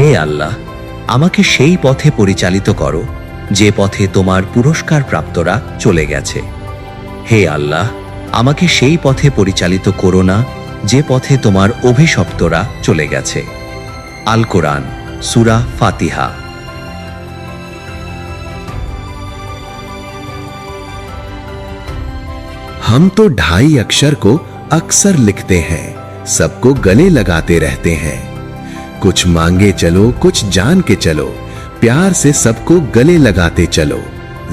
হে আল্লাহ, আমাকে সেই পথে পরিচালিত করো যে পথে তোমার পুরস্কার প্রাপ্তরা চলে গেছে। হে আল্লাহ, আমাকে সেই পথে পরিচালিত করো না যে পথে তোমার অভিশপ্তরা চলে গেছে। আল কোরআন, সূরা ফাতিহা। हम तो 2.5 अक्षर को अक्सर लिखते हैं, सबको गले लगाते रहते हैं। कुछ मांगे चलो, कुछ जान के चलो, प्यार से सबको गले लगाते चलो।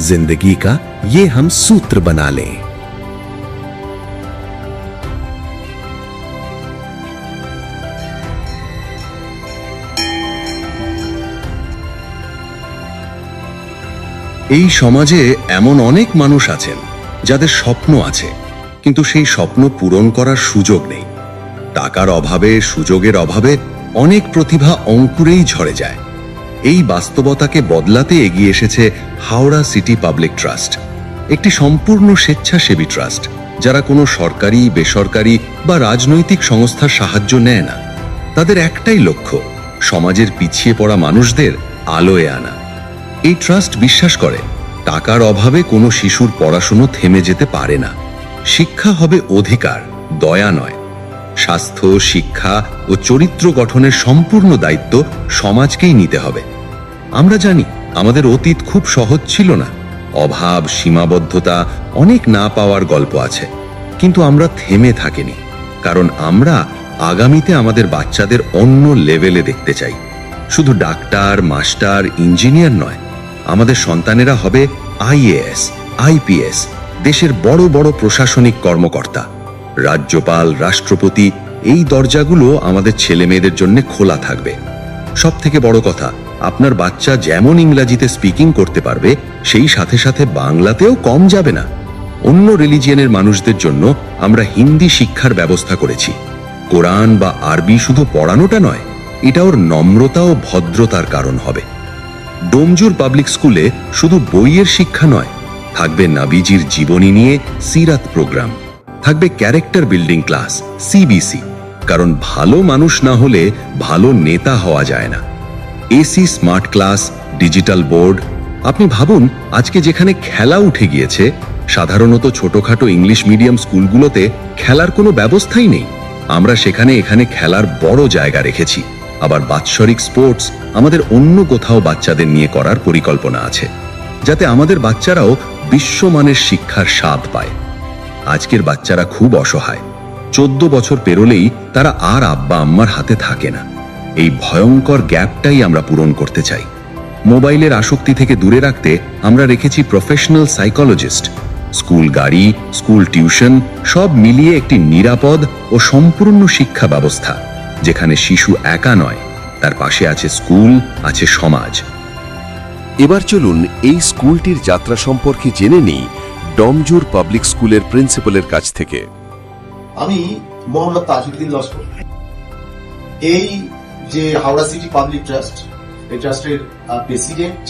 जिंदगी का ये हम सूत्र बना लें। এই সমাজে এমন অনেক মানুষ আছেন যাদের স্বপ্ন আছে, কিন্তু সেই স্বপ্ন পূরণ করার সুযোগ নেই। টাকার অভাবে, সুযোগের অভাবে অনেক প্রতিভা অঙ্কুরেই ঝরে যায়। এই বাস্তবতাকে বদলাতে এগিয়ে এসেছে হাওড়া সিটি পাবলিক ট্রাস্ট, একটি সম্পূর্ণ স্বেচ্ছাসেবী ট্রাস্ট যারা কোনো সরকারি, বেসরকারি বা রাজনৈতিক সংস্থার সাহায্য নেয় না। তাদের একটাই লক্ষ্য, সমাজের পিছিয়ে পড়া মানুষদের আলোয় আনা। এই ট্রাস্ট বিশ্বাস করে টাকার অভাবে কোনো শিশুর পড়াশুনো থেমে যেতে পারে না। শিক্ষা হবে অধিকার, দয়া নয়। স্বাস্থ্য, শিক্ষা ও চরিত্র গঠনের সম্পূর্ণ দায়িত্ব সমাজকেই নিতে হবে। আমরা জানি আমাদের অতীত খুব সহজ ছিল না, অভাব, সীমাবদ্ধতা, অনেক না পাওয়ার গল্প আছে, কিন্তু আমরা থেমে থাকিনি, কারণ আমরা আগামীতে আমাদের বাচ্চাদের অন্য লেভেলে দেখতে চাই। শুধু ডাক্তার, মাস্টার, ইঞ্জিনিয়ার নয়, আমাদের সন্তানেরা হবে আইএএস, আইপিএস, দেশের বড় বড় প্রশাসনিক কর্মকর্তা। রাজ্যপাল, রাষ্ট্রপতি, এই দরজাগুলো আমাদের ছেলে মেয়েদের জন্য খোলা থাকবে। সব থেকে বড় কথা, আপনার বাচ্চা যেমন ইংরেজিতে স্পিকিং করতে পারবে, সেই সাথে সাথে বাংলাতেও কম যাবে না। অন্য রিলিজিয়নের মানুষদের জন্য আমরা হিন্দি শিক্ষার ব্যবস্থা করেছি। কোরআন বা আরবি শুধু পড়ানোটা নয়, এটা ওর নম্রতা ও ভদ্রতার কারণ হবে। ডোমজুর পাবলিক স্কুলে শুধু বইয়ের শিক্ষা নয়, থাকবে নাবিজির জীবনী নিয়ে সিরাত প্রোগ্রাম, থাকবে ক্যারেক্টার বিল্ডিং ক্লাস, সিবিসি, কারণ ভালো মানুষ না হলে ভালো নেতা হওয়া যায় না। AC smart class, digital board. আপনি ভাবুন, আজকে যেখানে খেলা উঠে গিয়েছে, সাধারণত ছোটখাটো ইংলিশ মিডিয়াম স্কুলগুলোতে খেলার কোনো ব্যবস্থাই নেই। আমরা এখানে খেলার বড় জায়গা রেখেছি। আবার বাৎসরিক স্পোর্টস আমাদের অন্য কোথাও বাচ্চাদের নিয়ে করার পরিকল্পনা আছে, যাতে আমাদের বাচ্চারাও বিশ্বমানের শিক্ষার স্বাদ পায়। আজকের বাচ্চারা খুব অসহায়। 14 বছর পেরোলেই তারা আর আব্বা আম্মার হাতে থাকে না। এই ভয়ঙ্কর গ্যাপটাই আমরা পূরণ করতে চাই। মোবাইলের আসক্তি থেকে দূরে রাখতে আমরা রেখেছি প্রফেশনাল সাইকোলজিস্ট, স্কুল গাড়ি, স্কুল টিউশন, সব মিলিয়ে একটি নিরাপদ ও সম্পূর্ণ শিক্ষা ব্যবস্থা, যেখানে শিশু একা নয়, তার পাশে আছে স্কুল, আছে সমাজ। এবার চলুন এই স্কুলটির যাত্রা সম্পর্কে জেনে নিই ডমজুর পাবলিক স্কুলের প্রিন্সিপালের কাছ থেকে। আমি মোহাম্মদ তাজউদ্দিন লস্কর। এই যে হাওড়া সিটি পাবলিক ট্রাস্ট, এই ট্রাস্টের প্রেসিডেন্ট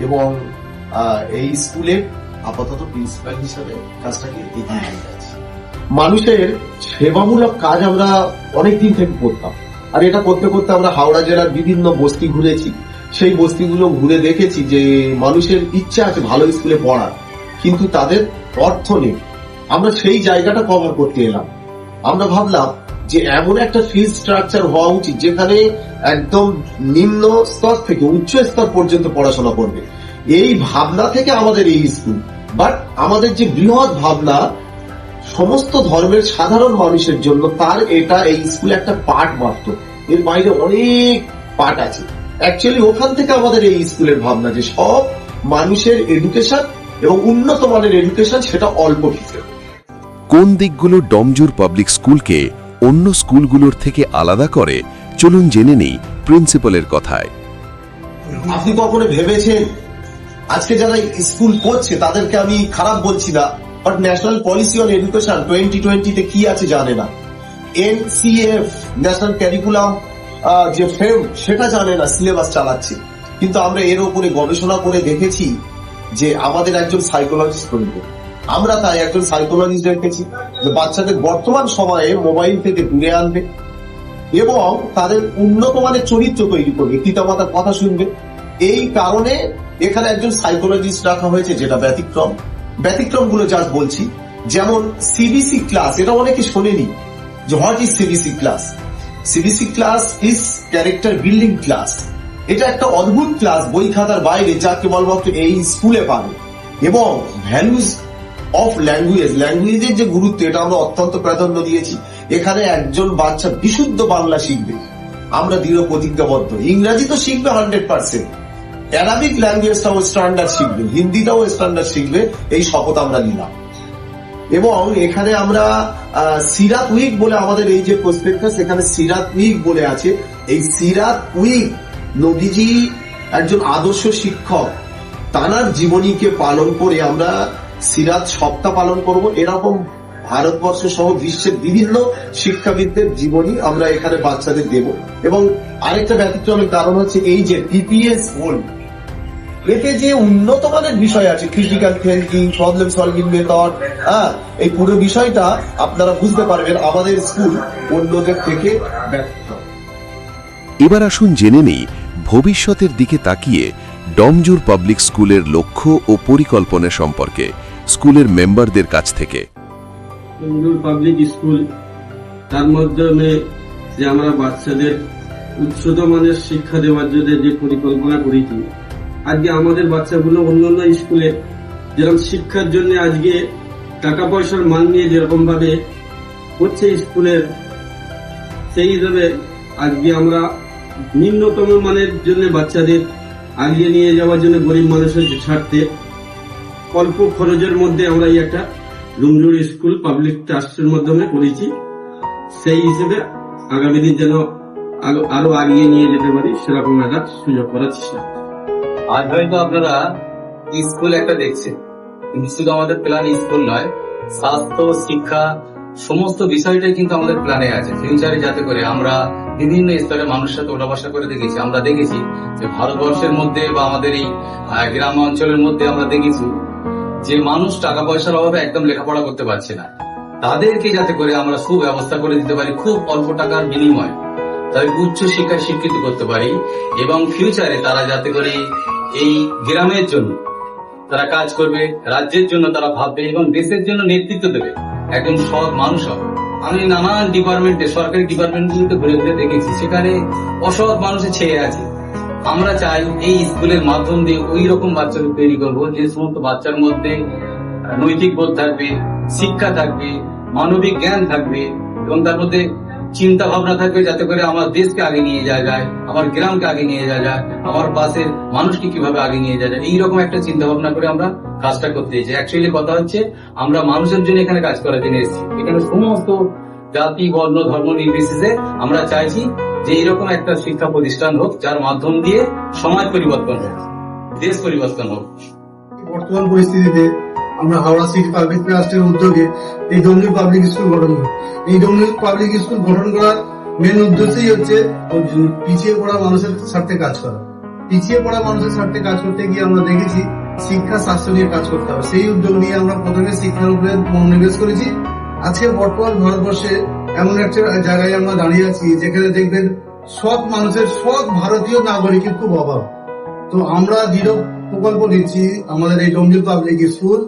এবং এই স্কুলের আপাতত প্রিন্সিপাল হিসেবে কাজটাকে এগিয়ে নিয়ে যাচ্ছি। মানুষের সেবামূলক কাজ আমরা অনেকদিন থেকে করতাম, আর এটা করতে করতে আমরা হাওড়া জেলার বিভিন্ন বস্তি ঘুরেছি। সেই বস্তিগুলো ঘুরে দেখেছি যে মানুষের ইচ্ছা আছে ভালো স্কুলে পড়ার, কিন্তু তাদের অর্থ নেই। আমরা সেই জায়গাটা কভার করতে এলাম। আমরা ভাবলাম যে এমন একটা ফিস স্ট্রাকচার হওয়া উচিত যেখানে একদম নিম্ন স্তর থেকে উচ্চ স্তর পর্যন্ত পড়াশোনা করবে। এই ভাবনা থেকে আমাদের এই স্কুল, বাট আমাদের যে বৃহৎ ভাবনা সমস্ত ধর্মের সাধারণ মানুষের জন্য, তার এটা এই স্কুলে একটা পার্ট মাত্র, এর বাইরে অনেক পার্ট আছে। অ্যাকচুয়ালি ওখান থেকে আমাদের এই স্কুলের ভাবনা যে সব মানুষের এডুকেশন এবং উন্নত মানের এডুকেশন, সেটা অল্প ফিসে। কোন দিকগুলো ডমজুর পাবলিক স্কুলকে অন্য স্কুলগুলোর থেকে আলাদা করে, চলুন জেনে নেই প্রিন্সিপালের কথায়। আপনি কখনো ভেবেছেন, আজকে যারা স্কুল করছে তাদেরকে আমি খারাপ বলছি না, but national policy on education 2020-তে কি আছে জানে না। এনসিএফ ন্যাশনাল ক্যারিকুলাম যে ফ্রেম, সেটা জানে না, সিলেবাস চালাচ্ছে। কিন্তু আমরা এর উপরে গবেষণা করে দেখেছি যে আমাদের একজন সাইকোলজিস্ট প্রয়োজন। আমরা তাই একজন সাইকোলজিস্ট রেখেছি যে বাচ্চাদের বর্তমান সময়ে মোবাইল থেকে দূরে আনবে, এবং তাদের উন্নত মানের চরিত্র তৈরি করবে, পিতামাতার কথা শুনবে। এই কারণে এখানে একজন সাইকোলজিস্ট রাখা হয়েছে, যেটা ব্যতিক্রম গুলো জাস্ট বলছি। যেমন সিবিসি ক্লাস, এটা অনেকে শোনেনি যে what is CBC class. CBC class is character building class. এটা একটা অদ্ভুত ক্লাস, বই খাতার বাইরে, যা কেবলমাত্র এই স্কুলে পাবে। এবং ভ্যালুজ অফ ল্যাঙ্গুয়েজের যে গুরুত্ব, এটা আমরা অত্যন্ত প্রাধান্য দিয়েছি। এখানে একজন বাচ্চা বিশুদ্ধ বাংলা শিখবে, আমরা দৃঢ় প্রতিজ্ঞাবদ্ধ। ইংরাজি তো শিখবে 100%, অ্যারাবিক ল্যাঙ্গুয়েজটাও স্ট্যান্ডার্ড শিখবে, হিন্দিটাও স্ট্যান্ডার্ড শিখবে, এই শপথ আমরা নিলাম। এবং এখানে আমরা সিরাত উইক বলে, আমাদের এই যে প্রসপেক্টাস, এখানে সিরাত উইক বলে আছে। এই সিরাত উইক, নবীজি একজন আদর্শ শিক্ষক, তানার জীবনীকে পালন করে আমরা সিরাত সপ্তাহ পালন করব। এরকম ভারতবর্ষ সহ বিশ্বের বিভিন্ন শিক্ষাবিদদের জীবনী আমরা এখানে বাচ্চাদের দেব। এবং আরেকটা ব্যতিক্রমের কারণ হচ্ছে এই যে পিপিএস গোল্ড, এতে যে উন্নত মানের বিষয় আছে, critical thinking, problem solving method, এই পুরো বিষয়টা আপনারা বুঝতে পারবেন আমাদের স্কুল অন্যদের থেকে ব্যতিক্রম। এবার আসুন জেনে নেই ভবিষ্যতের দিকে তাকিয়ে ডমজুর পাবলিক স্কুলের লক্ষ্য ও পরিকল্পনা সম্পর্কে স্কুলের মেম্বারদের কাছ থেকে। ডমজুর পাবলিক স্কুল, তার মাধ্যমে যে আমরা বাচ্চাদের উচ্চতর মানের শিক্ষা দেওয়ার জন্য যে পরিকল্পনা করেছি, আজকে আমাদের বাচ্চাগুলো অন্যান্য স্কুলে যেরকম শিক্ষার জন্য আজকে টাকা পয়সার মান নিয়ে যেরকম ভাবে হচ্ছে স্কুলের, সেই হিসাবে আজকে আমরা নিম্নতম মানের জন্য বাচ্চাদের আগিয়ে নিয়ে যাওয়ার জন্য গরিব মানুষের স্বার্থে অল্প খরচের মধ্যে আমরা এই একটা ডমজুর স্কুল পাবলিক ট্রাস্টের মাধ্যমে করেছি। সেই হিসেবে আগামী দিন যেন আরো আগিয়ে নিয়ে যেতে পারি, সেরকম একটা সুযোগ করার চেষ্টা। আজ হয়তো আপনারা স্কুল একটা দেখছেন, কিন্তু শুধু আমাদের প্ল্যান স্কুল নয়, স্বাস্থ্য, শিক্ষা, সমস্ত বিষয়টাই কিন্তু আমাদের প্ল্যানে আছে। ফিউচারে যাতে করে আমরা বিভিন্ন স্তরে মানুষের সাথে ওঠা বসা করে দেখেছি, আমরা দেখেছি যে ভারতবর্ষের মধ্যে বা আমাদের এই গ্রাম অঞ্চলের মধ্যে আমরা দেখেছি যে মানুষ টাকা পয়সার অভাবে একদম লেখাপড়া করতে পারছে না। তাদেরকে যাতে করে আমরা সুব্যবস্থা করে দিতে পারি, খুব অল্প টাকার বিনিময়ে তাদের উচ্চ শিক্ষায় শিক্ষিত করতে পারি, এবং ফিউচারে তারা যাতে করে এই গ্রামের জন্য তারা কাজ করবে, রাজ্যের জন্য তারা ভাববে এবং দেশের জন্য নেতৃত্ব দেবে, একজন সৎ মানুষ হবে। আমি নানান ডিপার্টমেন্টে, সরকারি ডিপার্টমেন্টগুলোতে ঘুরে ঘুরে দেখেছি, সেখানে অসৎ মানুষের ছেয়ে আছে। আমরা চাই এই স্কুলের মাধ্যম দিয়ে ওই রকম বাচ্চাদের তৈরি করবো, যে সমস্ত বাচ্চার মধ্যে নৈতিক বোধ থাকবে, শিক্ষা থাকবে, মানবিক জ্ঞান থাকবে, এবং তার মধ্যে চিন্তা ভাবনা থাকবে, যাতে করে আমার দেশকে আগে নিয়ে যাওয়া যায়, আমার গ্রামকে আগে নিয়ে যাওয়া যায়, আমার পাশের মানুষকে কিভাবে আগে নিয়ে যাওয়া যায়, এইরকম একটা চিন্তা ভাবনা করে আমরা কাজটা করতে চাই। অ্যাকচুয়ালি কথা হচ্ছে, আমরা মানুষের জন্য এখানে কাজ করার জন্য এসেছি। এখানে সমস্ত জাতি, বর্ণ, ধর্ম নির্বিশেষে আমরা চাইছি যে এইরকম একটা শিক্ষা প্রতিষ্ঠান হোক, যার মাধ্যম দিয়ে সমাজ পরিবর্তন হোক, দেশ পরিবর্তন হোক। বর্তমান পরিস্থিতিতে আমরা হাওড়া সিটি পাবলিক ট্রাস্টের উদ্যোগে এই ডমজুর পাবলিক স্কুল গঠন করি। এই ডমজুর পাবলিক স্কুল গঠন করার মেন উদ্দেশ্যই হচ্ছে পিছিয়ে পড়া মানুষের স্বার্থে কাজ করা। পিছিয়ে পড়া মানুষের স্বার্থে কাজ করতে গিয়ে আমরা দেখেছি শিক্ষা, স্বাস্থ্য নিয়ে কাজ করতে হবে। সেই উদ্যোগ নিয়ে আমরা প্রথমে শিক্ষার উপরে মনোনিবেশ করেছি। আজকে বর্তমান ভারতবর্ষে এমন একটা জায়গায় আমরা দাঁড়িয়ে আছি, যেখানে দেখবেন সৎ মানুষের, সৎ ভারতীয় নাগরিকের খুব অভাব। তো আমরা দৃঢ় প্রকল্প নিচ্ছি আমাদের এই ডমজুর পাবলিক স্কুল,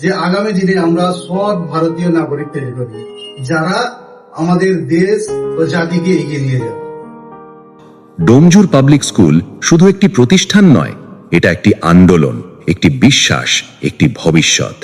যে আগামী দিনে আমরা সৎ ভারতীয় নাগরিক তৈরি করব, যারা আমাদের দেশ ও জাতিকে এগিয়ে নিয়ে যাবে। ডমজুর পাবলিক স্কুল শুধু একটি প্রতিষ্ঠান নয়, এটা একটি আন্দোলন, একটি বিশ্বাস, একটি ভবিষ্যৎ।